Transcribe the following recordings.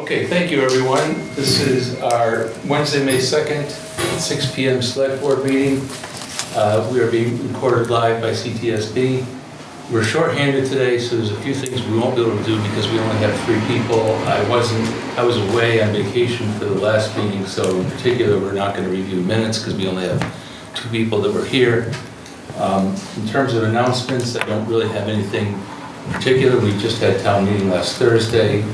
Okay, thank you, everyone. This is our Wednesday, May 2nd, 6 p.m. Select Board meeting. We are being recorded live by CTSB. We're shorthanded today, so there's a few things we won't be able to do because we only have 3 people. I was away on vacation for the last meeting, so in particular, we're not going to review minutes because we only have 2 people that were here. In terms of announcements, I don't really have anything in particular. We just had town meeting last Thursday.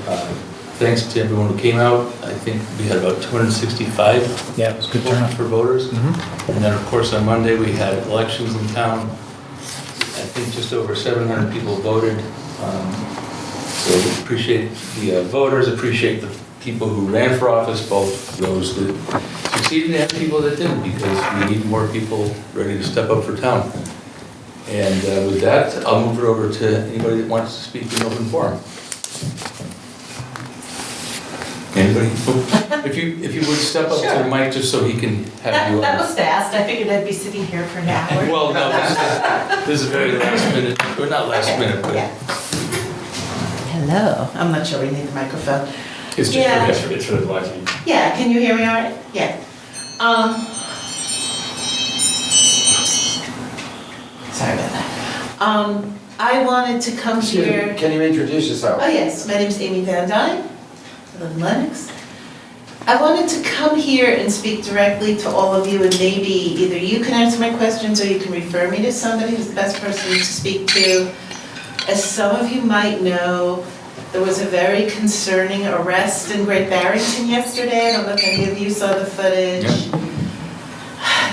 Thanks to everyone who came out. I think we had about 265 Yeah, it was a good turnout for voters. Mm-hmm. And then, of course, on Monday, we had elections in town. I think just over 700 people voted. So we appreciate the voters, appreciate the people who ran for office, both those that succeeded and people that didn't, because we need more people ready to step up for town. And with that, I'll move it over to anybody that wants to speak in open forum. Anybody? If you would step up to the mic just so he can have you on. That was fast. I figured I'd be sitting here for an hour. Well, no, this is very last minute, or not last minute, but. Yeah. Hello. I'm not sure we need the microphone. It's just it's for the live feed. Yeah, can you hear me all right? Yeah. Sorry about that. I wanted to come here. Can you introduce yourself? Oh yes, my name's Amy Van Dyne. I live in Lenox. I wanted to come here and speak directly to all of you, and maybe either you can answer my questions or you can refer me to somebody who's the best person to speak to. As some of you might know, there was a very concerning arrest in Great Barrington yesterday. I don't know if any of you saw the footage.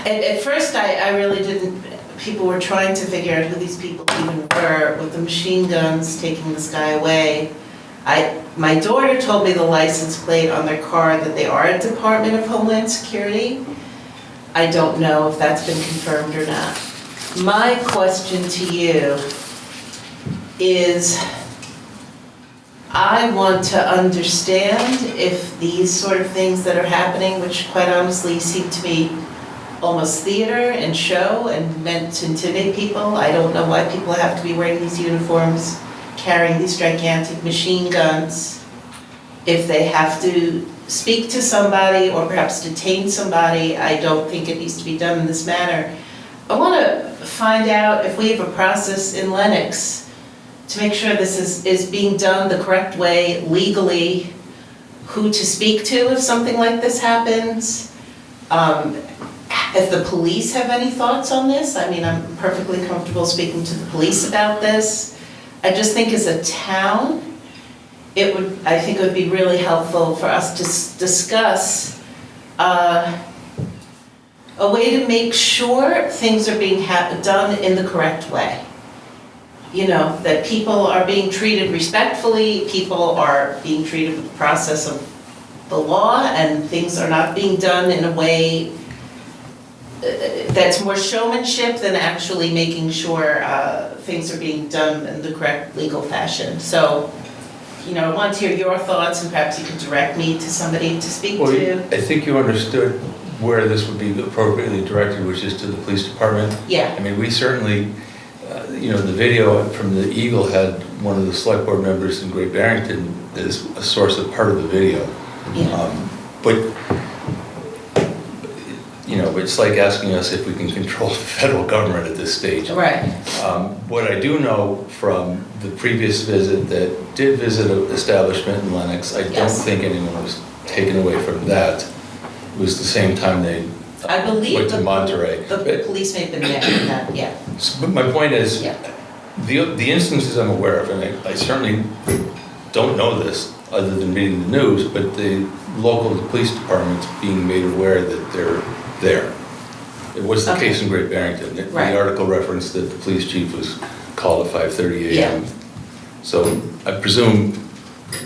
At first I really didn't, people were trying to figure out who these people even were with the machine guns taking this guy away. My daughter told me the license plate on their car that they are a Department of Homeland Security. I don't know if that's been confirmed or not. My question to you is, I want to understand if these sort of things that are happening, which quite honestly seem to be almost theater and show and meant to intimidate people. I don't know why people have to be wearing these uniforms, carrying these gigantic machine guns. If they have to speak to somebody or perhaps detain somebody, I don't think it needs to be done in this manner. I want to find out if we have a process in Lenox to make sure this is being done the correct way, legally, who to speak to if something like this happens. If the police have any thoughts on this, I mean, I'm perfectly comfortable speaking to the police about this. I just think as a town, I think it would be really helpful for us to discuss a way to make sure things are being done in the correct way. You know, that people are being treated respectfully, people are being treated with the process of the law, and things are not being done in a way that's more showmanship than actually making sure things are being done in the correct legal fashion. So, you know, I want to hear your thoughts, and perhaps you could direct me to somebody to speak to. I think you understood where this would be appropriately directed, which is to the police department. Yeah. I mean, we certainly, you know, the video from the Eagle had one of the select board members in Great Barrington as a source of part of the video. Yeah. But, you know, it's like asking us if we can control the federal government at this stage. Right. What I do know from the previous visit that did visit an establishment in Lenox, I don't think anyone was taken away from that. It was the same time they I believe went to Monterey. The police may have been there in that, yeah. But my point is, Yeah. the instances I'm aware of, and I certainly don't know this other than reading the news, but the local police department's being made aware that they're there. It was the case in Great Barrington. Right. The article referenced that the police chief was called at 5:30 a.m. Yeah. So I presume,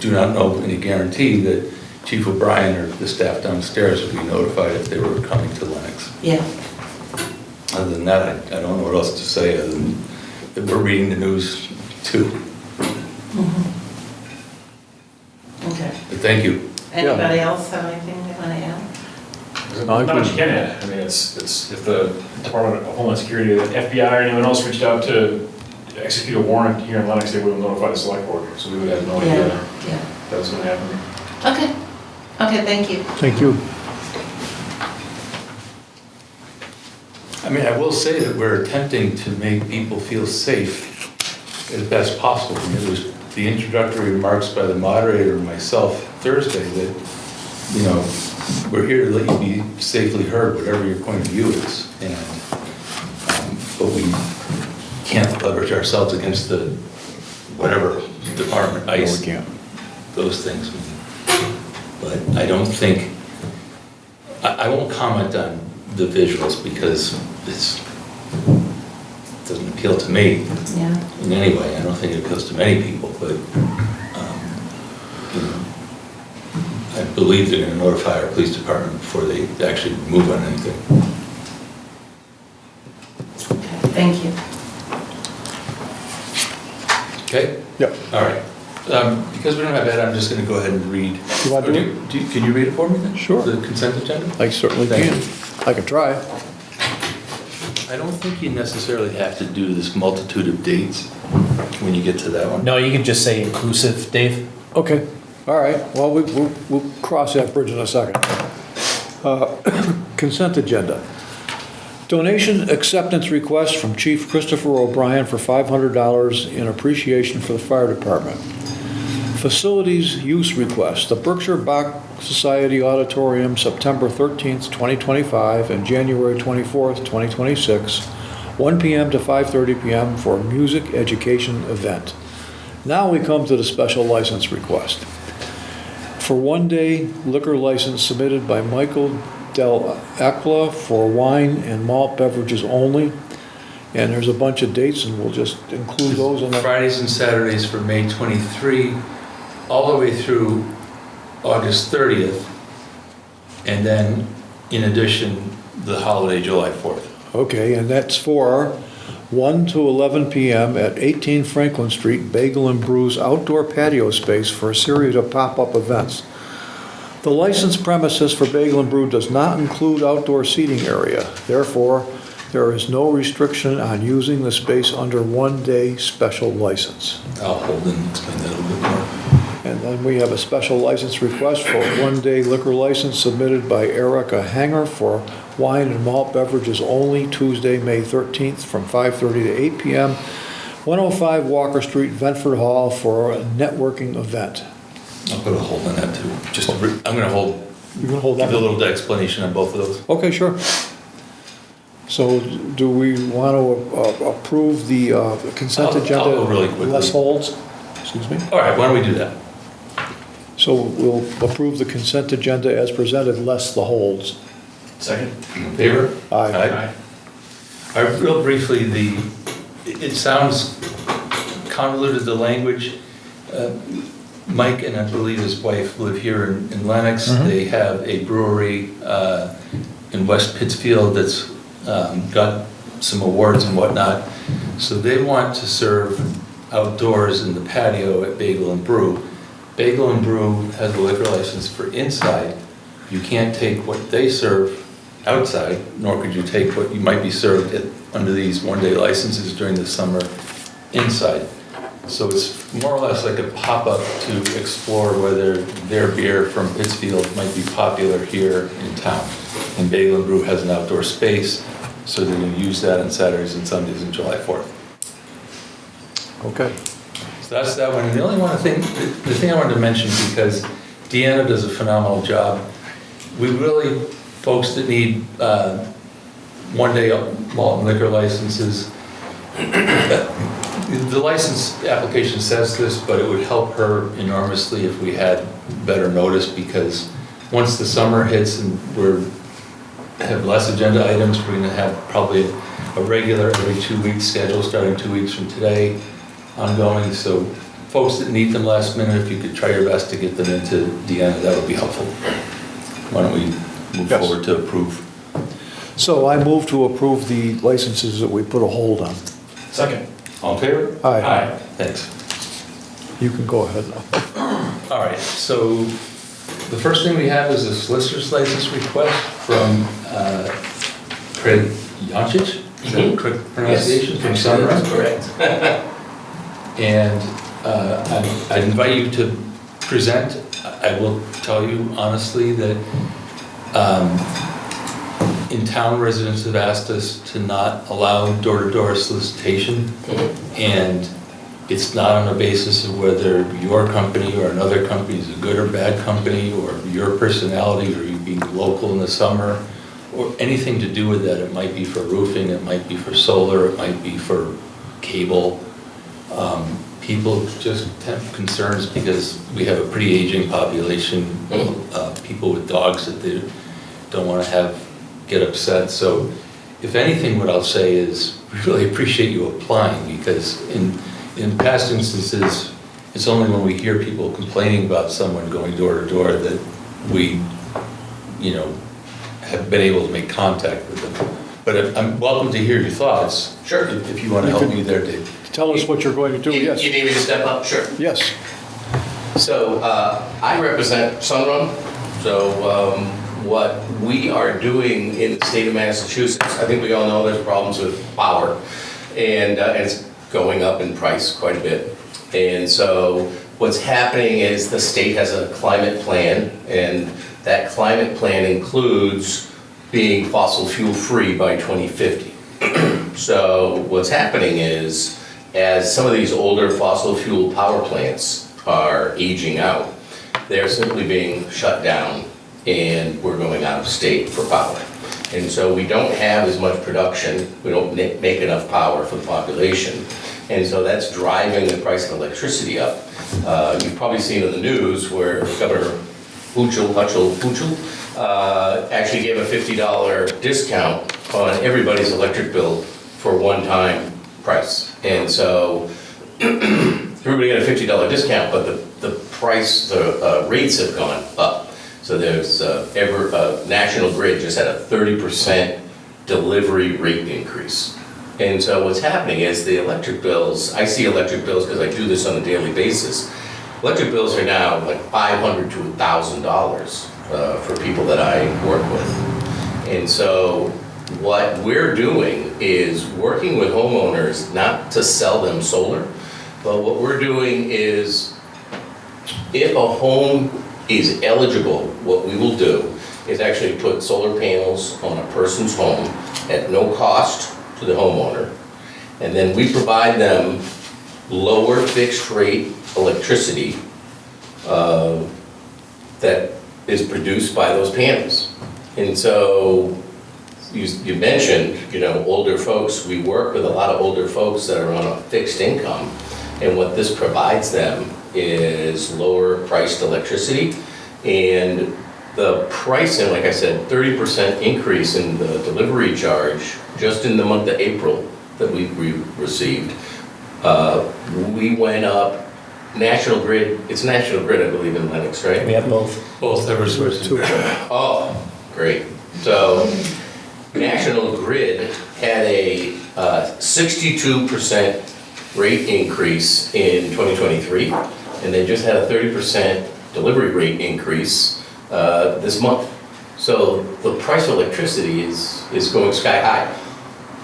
do not know any guarantee that Chief O'Brien or the staff downstairs would be notified if they were coming to Lenox. Yeah. Other than that, I don't know what else to say other than that we're reading the news too. Mm-hmm. Okay. But thank you. Anybody else have anything they want to add? Not much you can add. I mean, it's if the Department of Homeland Security, the FBI, or anyone else reached out to execute a warrant here in Lenox, they would have notified the select board, so we would have no idea Yeah. that was going to happen. Okay, okay, thank you. Thank you. I mean, I will say that we're attempting to make people feel safe as best possible. And it was the introductory remarks by the moderator and myself Thursday that, you know, we're here to let you be safely heard, whatever your point of view is. And, but we can't leverage ourselves against the, whatever, department, ICE, those things. But I don't think, I won't comment on the visuals because it doesn't appeal to me Yeah. in any way. I don't think it appeals to many people, but you know, I believe they're going to notify our police department before they actually move on anything. Okay, thank you. Okay? Yep. All right. Because we don't have that, I'm just going to go ahead and read. You want to do it? Can you read it for me then? Sure. The consent agenda? I certainly Thank can. I can try. I don't think you necessarily have to do this multitude of dates when you get to that one. No, you can just say inclusive, Dave. Okay, all right. Well, we'll cross that bridge in a second. Consent agenda. Donation acceptance request from Chief Christopher O'Brien for $500 in appreciation for the fire department. Facilities use request, the Berkshire Bach Society Auditorium, September 13th, 2025, and January 24th, 2026, 1 p.m. to 5:30 p.m. for a music education event. Now we come to the special license request. For one-day liquor license submitted by Michael Del Acqua for wine and malt beverages only. And there's a bunch of dates, and we'll just include those in the... Fridays and Saturdays for May 23, all the way through August 30th, and then, in addition, the holiday July 4th. Okay, and that's for 1 to 11 p.m. at 18 Franklin Street, Bagel and Brews outdoor patio space for a series of pop-up events. The licensed premises for Bagel and Brew does not include outdoor seating area. Therefore, there is no restriction on using the space under one-day special license. I'll hold and explain that a little bit more. And then we have a special license request for a one-day liquor license submitted by Erica Hanger for wine and malt beverages only, Tuesday, May 13th, from 5:30 to 8 p.m., 105 Walker Street, Ventford Hall, for a networking event. I'll put a hold on that too. I'm going to hold. You can hold that? Give a little explanation on both of those. Okay, sure. So do we want to approve the consent agenda? I'll go really quickly. Less holds? Excuse me? All right, why don't we do that? So we'll approve the consent agenda as presented, less the holds. Second? In favor? Aye. Real briefly, it sounds convoluted, the language. Mike and I believe his wife live here in Lenox. Mhm. They have a brewery in West Pittsfield that's got some awards and whatnot. So they want to serve outdoors in the patio at Bagel and Brew. Bagel and Brew has a liquor license for inside. You can't take what they serve outside, nor could you take what you might be served under these one-day licenses during the summer inside. So it's more or less like a pop-up to explore whether their beer from Pittsfield might be popular here in town. And Bagel and Brew has an outdoor space, so they're going to use that on Saturdays and Sundays on July 4th. Okay. So that's that one. And the only one thing, the thing I wanted to mention, because Deanna does a phenomenal job, we really, folks that need one-day malt and liquor licenses, the license application says this, but it would help her enormously if we had better notice, because once the summer hits and have less agenda items, we're going to have probably a regular every 2 week schedule starting 2 weeks from today ongoing. So folks that need them last minute, if you could try your best to get them into Deanna, that would be helpful. Why don't we move forward to approve? So I move to approve the licenses that we put a hold on. Second. All in favor? Aye. Thanks. You can go ahead now. All right, so the first thing we have is a solicitor's license request from Craig Yancic. Is that the correct pronunciation? From Sunrise? Correct. And I'd invite you to present I will tell you honestly that in town, residents have asked us to not allow door-to-door solicitation, and it's not on the basis of whether your company or another company is a good or bad company, or your personality, or you being local in the summer, or anything to do with that. It might be for roofing, it might be for solar, it might be for cable. People just have concerns because we have a pretty aging population, people with dogs that they don't want to get upset. So if anything, what I'll say is we really appreciate you applying, because in past instances, it's only when we hear people complaining about someone going door to door that we, have been able to make contact with them. But I'm welcome to hear your thoughts. Sure. If you want to help me there, Dave. Tell us what you're going to do, You yes. need me to step up? Sure. Yes. So I represent Sunrun. So what we are doing in the state of Massachusetts, I think we all know there's problems with power, and it's going up in price quite a bit. And so what's happening is the state has a climate plan, and that climate plan includes being fossil fuel free by 2050. So what's happening is, as some of these older fossil fuel power plants are aging out, they're simply being shut down, and we're going out of state for power. And so we don't have as much production, we don't make enough power for the population. And so that's driving the price of electricity up. You've probably seen in the news where Governor Hutchel actually gave a $50 discount on everybody's electric bill for one-time price. And so everybody got a $50 discount, but the price, the rates have gone up. So there's National Grid just had a 30% delivery rate increase. And so what's happening is the electric bills, I see electric bills because I do this on a daily basis. Electric bills are now like $500 to $1,000 for people that I work with. And so what we're doing is working with homeowners not to sell them solar, but what we're doing is, if a home is eligible, what we will do is actually put solar panels on a person's home at no cost to the homeowner, and then we provide them lower fixed rate electricity that is produced by those panels. And so you mentioned, older folks. We work with a lot of older folks that are on a fixed income, and what this provides them is lower priced electricity. And the pricing, like I said, 30% increase in the delivery charge just in the month of April that we received. We went up. National Grid, it's National Grid, I believe, in Lenox, right? We have both. Both Eversource. Oh, great. So National Grid had a 62% rate increase in 2023, and they just had a 30% delivery rate increase this month. So the price of electricity is going sky high.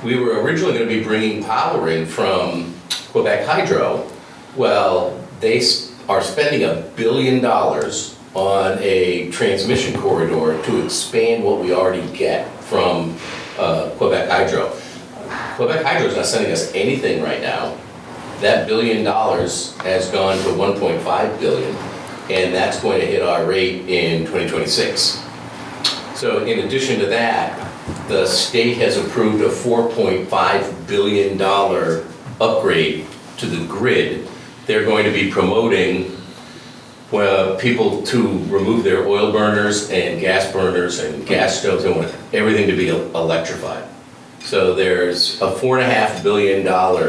We were originally going to be bringing power in from Quebec Hydro. Well, they are spending $1 billion on a transmission corridor to expand what we already get from Quebec Hydro. Quebec Hydro is not sending us anything right now. That $1 billion has gone to $1.5 billion, and that's going to hit our rate in 2026. So in addition to that, the state has approved a $4.5 billion upgrade to the grid. They're going to be promoting people to remove their oil burners and gas stoves. They want everything to be electrified. So there's a $4.5 billion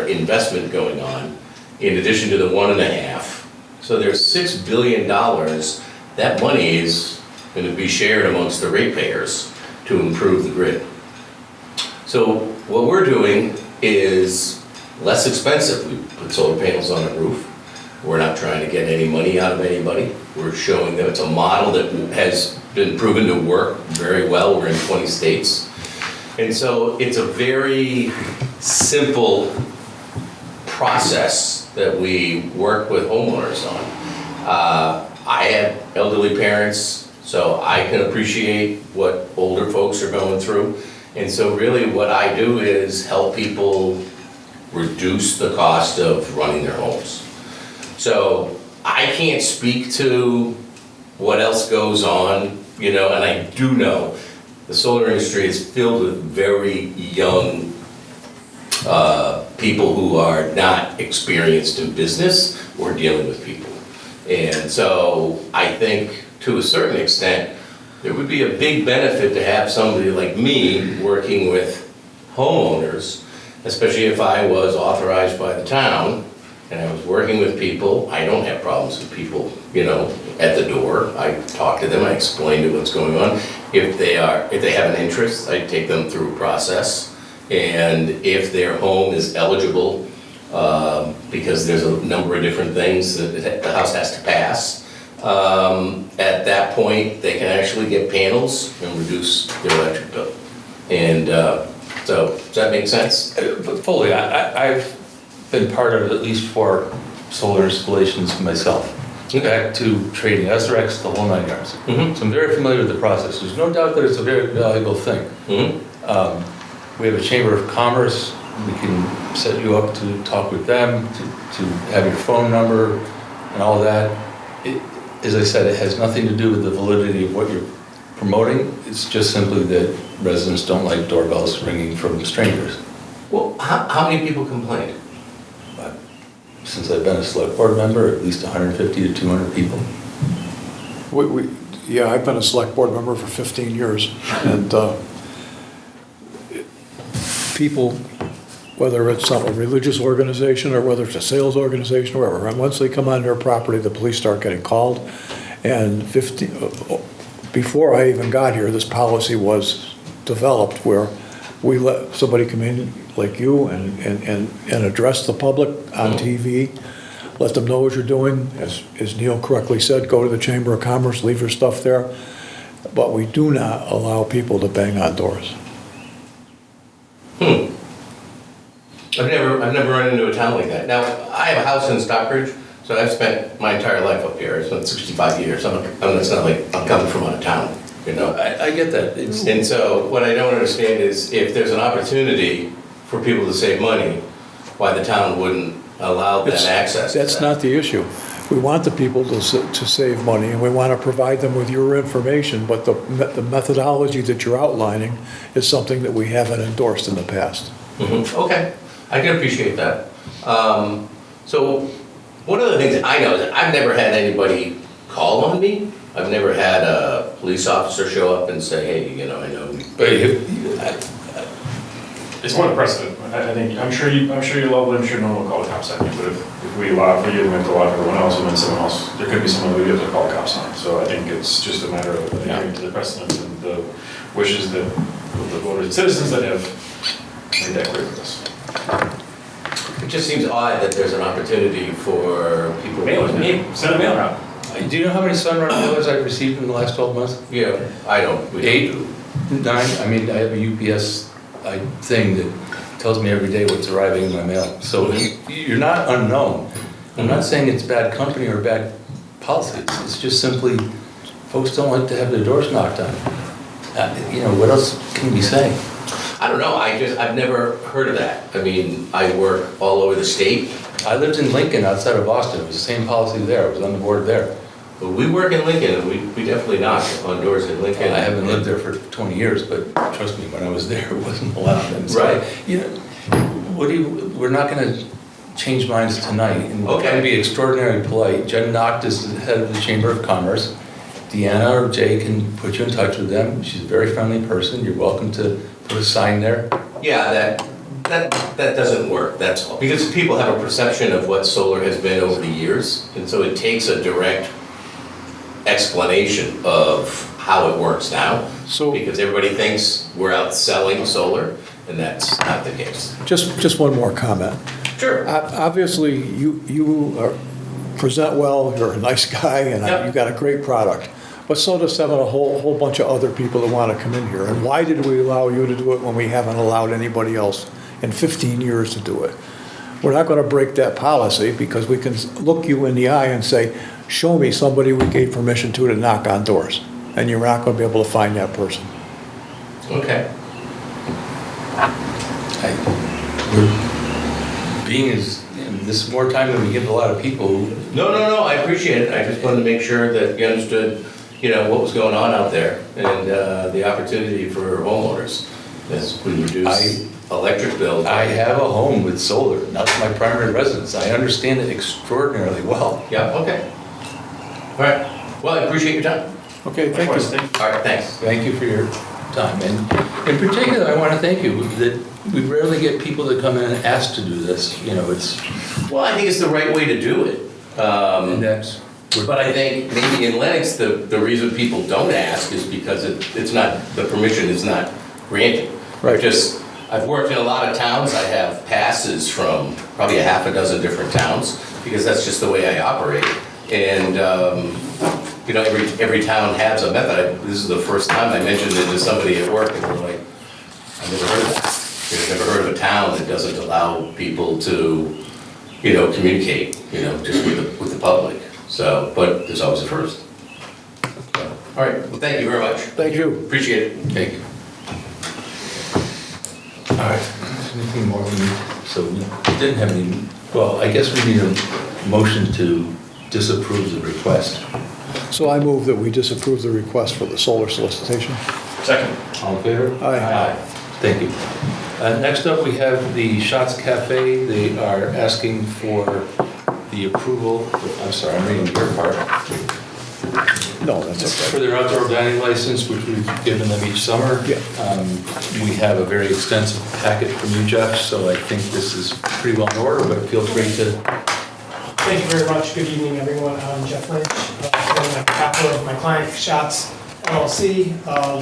investment going on in addition to the $1.5. So there's $6 billion. That money is going to be shared amongst the ratepayers to improve the grid. So what we're doing is less expensive. We put solar panels on the roof. We're not trying to get any money out of anybody. We're showing them it's a model that has been proven to work very well. We're in 20 states. And so it's a very simple process that we work with homeowners on. I have elderly parents, so I can appreciate what older folks are going through. And so really what I do is help people reduce the cost of running their homes. So I can't speak to what else goes on, you know, and I do know the solar industry is filled with very young people who are not experienced in business or dealing with people. And so I think to a certain extent, there would be a big benefit to have somebody like me working with homeowners, especially if I was authorized by the town and I was working with people. I don't have problems with people, you know, at the door. I talk to them, I explain to what's going on. If they have an interest, I take them through a process. And if their home is eligible, because there's a number of different things that the house has to pass, at that point, they can actually get panels and reduce their electric bill. And so, does that make sense? Fully, I've been part of at least 4 solar installations myself. Back to trading SRX, the whole 9 yards. Mhm. So I'm very familiar with the process. There's no doubt that it's a very valuable thing. Mhm. We have a Chamber of Commerce. We can set you up to talk with them, to have your phone number and all that. As I said, it has nothing to do with the validity of what you're promoting. It's just simply that residents don't like doorbells ringing from strangers. Well, how many people complained? Since I've been a select board member, at least 150 to 200 people. Yeah, I've been a select board member for 15 years, and people, whether it's a religious organization or whether it's a sales organization or whatever, and once they come on their property, the police start getting called. And before I even got here, this policy was developed where we let somebody come in like you and address the public on TV, let them know what you're doing. As Neil correctly said, go to the Chamber of Commerce, leave your stuff there. But we do not allow people to bang on doors. I've never run into a town like that. Now, I have a house in Stockbridge, so I've spent my entire life up here. I spent 65 years. It's not like I'm coming from out of town, you know? I get that. And so what I don't understand is if there's an opportunity for people to save money, why the town wouldn't allow them access to That's that. not the issue. We want the people to save money, and we want to provide them with your information, but the methodology that you're outlining is something that we haven't endorsed in the past. Okay, I can appreciate that. So one of the things I know is that I've never had anybody call on me. I've never had a police officer show up and say, hey, you know, I know. But It's more the precedent. I think, I'm sure you love it, I'm sure no one will call the cops on you, but if we allow for you, we have to allow for everyone else, and then someone else, there could be someone we have to call the cops on. So I think it's just a matter of adhering to the precedents and the wishes that of the voters and citizens that have made that clear with us. It just seems odd that there's an opportunity for people. Send a mail out. do you know how many Sunrun mailers I've received in the last 12 months? Yeah, I don't. We don't 8, do. 9? I mean, I have a UPS thing that tells me every day what's arriving in my mail. So you're not unknown. I'm not saying it's bad company or bad policy. It's just simply folks don't like to have their doors knocked on. You know, what else can we say? I don't know, I've never heard of that. I mean, I work all over the state. I lived in Lincoln outside of Boston. It was the same policy there. I was on the board there. But we work in Lincoln, and we definitely knock on doors in Lincoln. I haven't lived there for 20 years, but trust me, when I was there, it wasn't allowed. And so, Right. You know, we're not gonna change minds tonight, and we're trying to be extraordinarily polite. Jen Nocht is the head of the Chamber of Commerce. Deanna or Jay can put you in touch with them. She's a very friendly person. You're welcome to put a sign there. Yeah, that doesn't work, that's all. Because people have a perception of what solar has been over the years, and so it takes a direct explanation of how it works now. So- Because everybody thinks we're out selling solar, and that's not the case. Just one more comment. Sure. Obviously, you present well, you're a nice guy, and Yep. you got a great product. But so does having a whole bunch of other people that want to come in here. And why did we allow you to do it when we haven't allowed anybody else in 15 years to do it? We're not going to break that policy because we can look you in the eye and say, show me somebody we gave permission to knock on doors. And you're not gonna be able to find that person. Okay. We're being as, this is more time than we give a lot of people. No, I appreciate it. I just wanted to make sure that you understood, what was going on out there and the opportunity for homeowners. This would reduce electric bills. I have a home with solar, that's my primary residence. I understand it extraordinarily well. Yeah, okay. All right. Well, I appreciate your time. Okay, thank Likewise, you. All right, thanks. Thank you for your time. And in particular, I want to thank you that we rarely get people that come in and ask to do this. Well, I think it's the right way to do it. And that's, But I think maybe in Lenox, the reason people don't ask is because it's not, the permission is not granted. Right. I've worked in a lot of towns, I have passes from probably a half a dozen different towns, because that's just the way I operate. And, every town has a method. This is the first time I mentioned it to somebody at work, and they're like, I've never heard of that. I've never heard of a town that doesn't allow people to, communicate, just with the public. So, but there's always a first. All right, well, thank you very much. Thank you. Appreciate it. thank you. All right, is there anything more we need? So we didn't have any, well, I guess we need a motion to disapprove the request. So I move that we disapprove the request for the solar solicitation. Second. All in favor? Aye. Thank you. Next up, we have the Shots Cafe. They are asking for the approval, I'm sorry, I'm reading your part, No, that's for okay. their outdoor dining license, which we've given them each summer. Yeah. We have a very extensive packet from you, Jeff, so I think this is pretty well in order, but feel free to. Thank you very much. Good evening, everyone. I'm Jeff Lynch, on behalf of my client, Shots LLC,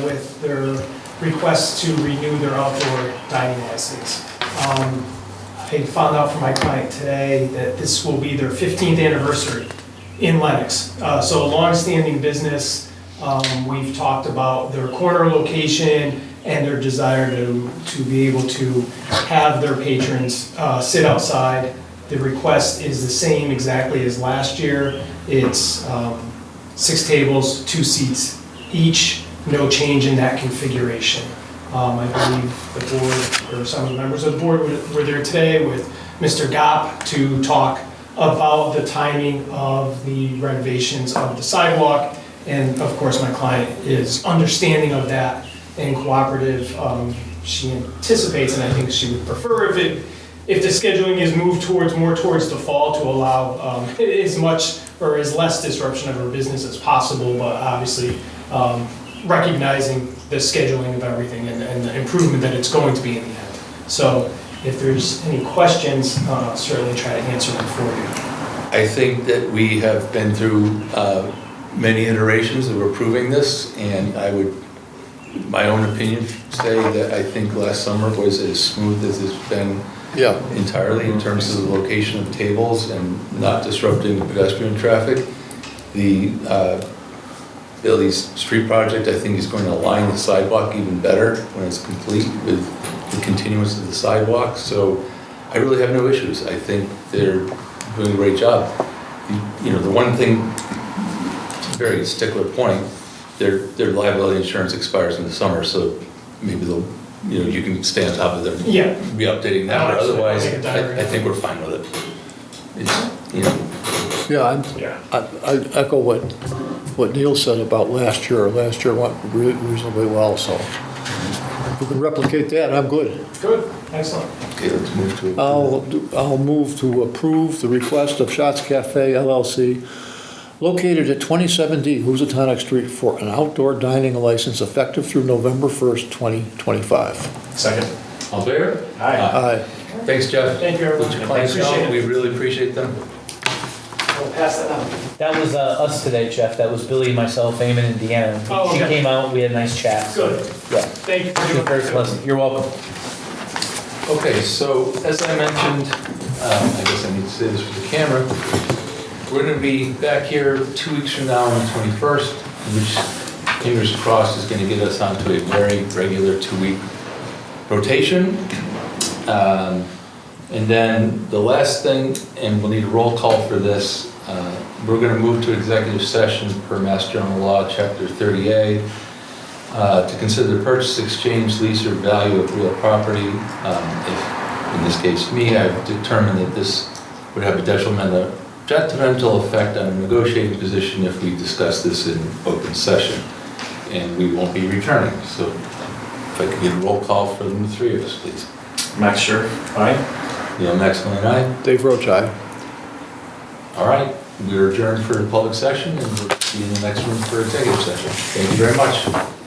with their request to renew their outdoor dining license. I found out from my client today that this will be their 15th anniversary in Lenox. So a long-standing business. We've talked about their corner location and their desire to be able to have their patrons sit outside. The request is the same exactly as last year. It's 6 tables, 2 seats each, no change in that configuration. I believe the board, or some of the members of the board were there today with Mr. Gopp to talk about the timing of the renovations of the sidewalk. And of course, my client is understanding of that and cooperative. She anticipates, and I think she would prefer if the scheduling is moved more towards the fall to allow as much or as less disruption of her business as possible, but obviously recognizing the scheduling of everything and the improvement that it's going to be in the end. So if there's any questions, I'll certainly try to answer them for you. I think that we have been through many iterations of approving this, and I would, my own opinion, say that I think last summer was as smooth as it's been entirely in terms of the location of tables and not disrupting the pedestrian traffic. The Billy's street project, I think, is going to align the sidewalk even better when it's complete with the continuance of the sidewalk. So I really have no issues. I think they're doing a great job. The one thing, very stickler point, their liability insurance expires in the summer, so maybe they'll, you can stay on top of them. Yeah. Be updating that, but otherwise, Make a diary. I think we're fine with it. It's, Yeah. I echo what Neil said about last year. Last year went reasonably well, so if we can replicate that, I'm good. Good, excellent. okay, let's move to. I'll move to approve the request of Shots Cafe LLC located at 27D Housatonic Street for an outdoor dining license effective through November 1st, 2025. Second. All in favor? Aye. Thanks, Jeff. Thank you, everyone. Let your clients Appreciate know, it. we really appreciate them. We'll pass that on. That was us today, Jeff. That was Billy, myself, Eamon, and Deanna. Oh, She okay. came out, we had a nice chat. Good. Yeah, Thank you for she doing was very that. pleasant. You're welcome. Okay, so as I mentioned, I guess I need to say this for the camera, we're gonna be back here 2 weeks from now on the 21st, which, fingers crossed, is gonna get us onto a very regular 2-week rotation. And then the last thing, and we'll need a roll call for this, We're going to move to executive session per Mass General Law, Chapter 30A, to consider the purchase, exchange, lease, or value of real property. If, in this case, me, I've determined that this would have a detrimental effect on a negotiating position if we discuss this in open session, and we won't be returning. So if I could get a roll call for the three of us, please. Max Sure, aye? Neil Maxwell, aye. Dave Roach, aye. All right, we're adjourned for the public session, and we'll see you in the next room for executive session. Thank you very much.